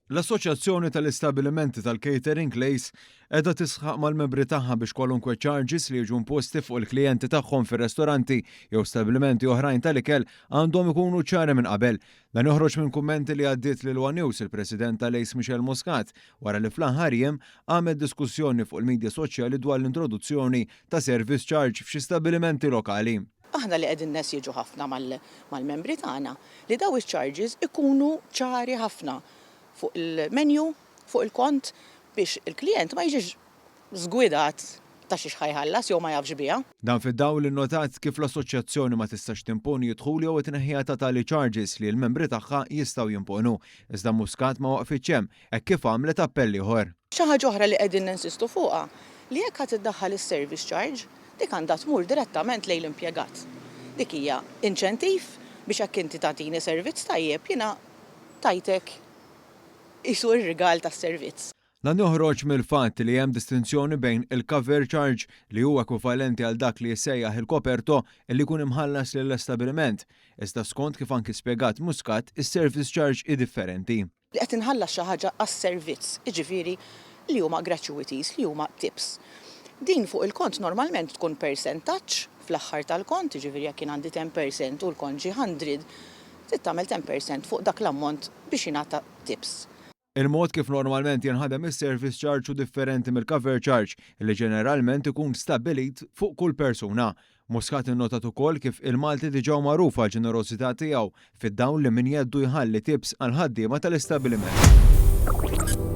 L-Assoċjazzjoni tal-Istabbilimenti tal-Catering Lace qiegħda tisħaq mal-membri tagħha biex kwalunkwe charges li jiġu imposti fuq il-klijenti tagħhom fir-restoranti jew stabbilimenti oħrajn tal-ikel għandhom ikunu ċari minn qabel. Dan joħroġ minn kummenti li għaddiet lil One News il-President tal-Lace Michel Muscat wara li fl-aħħar jiem għamel diskussjoni fuq il-midja soċjali dwar l-introduzzjoni ta' service charge f'xi stabbilimenti lokali. Aħna li qegħdin nesiġu ħafna mal-membri tagħna li daw iċ-charges ikunu ċari ħafna fuq il-menu, fuq il-kont biex il-klient ma jiġix żgwidat ta' xi ħajħallas jew ma jafx biha. Dan fid-dawl innotat kif l-assoċjazzjoni ma tistax timponi jidħul jew it-tneħħija ta' tali charges li l-membri tagħha jistgħu jimponu. Iżda Muscat ma waqfitx hemm hekk kif għamlet appell ieħor. Xi ħaġa oħra li qegħdin ninsistu fuqha li jekk ħadd iddaħħal is-service charge dik għandha tmur direttament lejn l-impjegat. Dik hija inċentiv biex hekk inti tagħtini servizz tajjeb jiena tajtek isu r-rigal tas-servizz. Dan joħroġ mill-fatt li hemm distinzjoni bejn il-cover charge li huwa ekwivalenti għal dak li jsejjaħ il-koperto li jkun imħallas lill-estabbiliment. Iżda skont kif anki spjegat Muscat, is-service charge hi differenti. Li qed inħallas xi ħaġa għas-servizz, jiġifieri li huma gratuities, li huma tips. Din fuq il-kont normalment tkun percentaġġ fl-aħħar tal-kont, jiġifieri jekk kien għandi 10% u l-kont ġie 100, trid tagħmel 10% fuq dak l-ammont biex jingħata tips. Il-mod kif normalment jinħadem is-service charge hu differenti mill-cover charge li ġeneralment ikun stabbilit fuq kull persuna. Muscat innotat ukoll kif il-Malti diġà magħrufa ġenerożità tiegħu fid-dawn li min jeddu jħalli tips għal ħaddiema tal-istabbiliment.